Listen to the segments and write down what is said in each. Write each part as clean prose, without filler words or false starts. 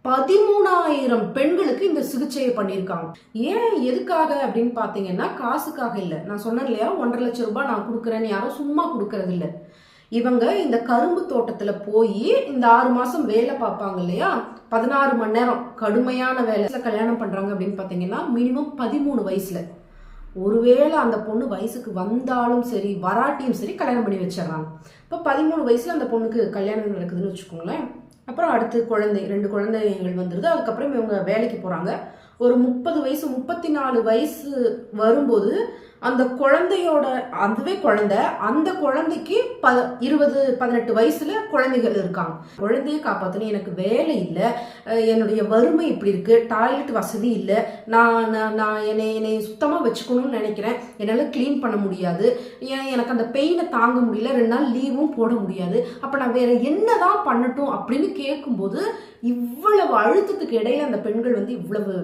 13,000 பெண்களுக்கு இந்த சிகிச்சையை பண்ணியிருக்காங்க. ஏன் எதுக்காக அப்படின்னு பார்த்தீங்கன்னா காசுக்காக இல்லை. நான் சொன்னேன் இல்லையா 1,50,000 ரூபாய் நான் கொடுக்குறேன்னு யாரும் சும்மா கொடுக்கறது இல்லை. இவங்க இந்த கரும்பு தோட்டத்துல போய் இந்த 6 மாசம் வேலை பார்ப்பாங்க இல்லையா, 16 மணி நேரம் கடுமையான வேலை. கல்யாணம் பண்றாங்க அப்படின்னு பாத்தீங்கன்னா மினிமம் 13 வயசுல. ஒருவேளை அந்த பொண்ணு வயசுக்கு வந்தாலும் சரி வராட்டியும் சரி கல்யாணம் பண்ணி வச்சிடறாங்க. இப்போ 13 வயசுல அந்த பொண்ணுக்கு கல்யாணம் நடக்குதுன்னு வச்சுக்கோங்களேன். அப்புறம் அடுத்து குழந்தை 2 குழந்தைகள் வந்துருது. அதுக்கப்புறம் இவங்க வேலைக்கு போறாங்க. ஒரு 30 வயசு 34 வயசு வரும்போது அந்த குழந்தையோட அதுவே குழந்தை, அந்த குழந்தைக்கு 20-18 வயசுல குழந்தைகள் இருக்காங்க. குழந்தைய காப்பாற்றணும், எனக்கு வேலை இல்லை, என்னுடைய வறுமை இப்படி இருக்கு, டாய்லெட் வசதி இல்லை, நான் என்னை சுத்தமாக வச்சுக்கணும்னு நினைக்கிறேன், என்னால் கிளீன் பண்ண முடியாது, எனக்கு அந்த பெயினை தாங்க முடியல, 2 நாள் லீவும் போட முடியாது, அப்போ நான் வேற என்னதான் பண்ணட்டும் அப்படின்னு கேட்கும்போது இவ்வளவு அழுத்தத்துக்கு இடையில அந்த பெண்கள் வந்து இவ்வளவு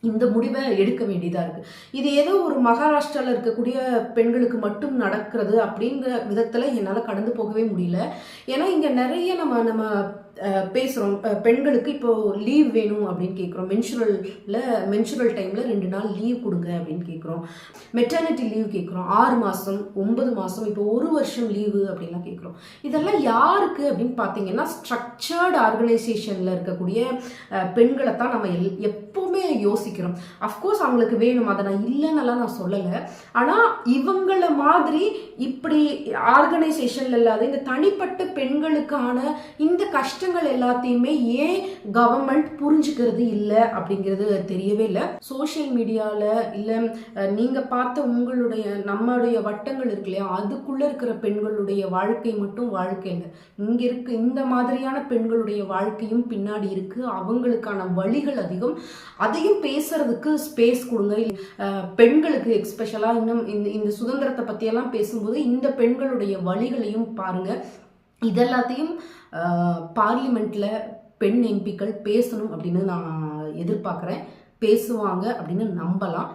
இந்த முடிவை எடுக்க வேண்டியதா இருக்கு. இது ஏதோ ஒரு மகாராஷ்டிரால இருக்கக்கூடிய பெண்களுக்கு மட்டும் நடக்கிறது அப்படிங்கிற விதத்துல என்னால கடந்து போகவே முடியல. ஏன்னா இங்க நிறைய நம்ம பேசுறோம், பெண்களுக்கு இப்போ லீவ் வேணும் அப்படின்னு கேட்குறோம். மென்சுரல் டைம்ல 2 நாள் லீவ் கொடுங்க அப்படின்னு கேட்குறோம். மெட்டர்னிட்டி லீவ் கேட்குறோம். 6 மாசம் 9 மாசம் இப்போ 1 வருஷம் லீவு அப்படின்லாம் கேட்குறோம். இதெல்லாம் யாருக்கு அப்படின்னு பார்த்தீங்கன்னா ஸ்ட்ரக்சர்டு ஆர்கனைசேஷன்ல இருக்கக்கூடிய பெண்களை தான் நம்ம எப்பவுமே யோசிக்கிறோம். அஃப்கோர்ஸ் அவங்களுக்கு வேணும், அதை நான் இல்லைன்னெல்லாம் நான் சொல்லலை. ஆனால் இவங்கள மாதிரி இப்படி ஆர்கனைசேஷன்ல இல்லாத இந்த தனிப்பட்ட பெண்களுக்கான இந்த கஷ்டங்கள் எல்லாத்தையுமே ஏன் கவர்மெண்ட் புரிஞ்சுக்கிறது இல்லை அப்படிங்கிறது தெரியவே இல்லை. சோசியல் மீடியால இல்லை நீங்க பார்த்த நம்மளுடைய வட்டங்கள் இருக்கு இல்லையா, அதுக்குள்ள இருக்கிற பெண்களுடைய வாழ்க்கை மட்டும் வாழ்க்கை இல்லை. இங்க இருக்கு இந்த மாதிரியான பெண்களுடைய வாழ்க்கையும் பின்னாடி இருக்கு. அவங்களுக்கான வழிகள் அதிகம். அதையும் பேசுறதுக்கு ஸ்பேஸ் கொடுங்க. பெண்களுக்கு எக்ஸ்பெஷலா இன்னும் இந்த சுதந்திரத்தை பத்தியெல்லாம் பேசும்போது இந்த பெண்களுடைய வழிகளையும் பாருங்க. இதெல்லாத்தையும் பார்லிமெண்ட்ல பெண் எம்பிக்கள் பேசணும் அப்படின்னு நான் எதிர்பார்க்குறேன். பேசுவாங்க அப்படின்னு நம்பலாம்.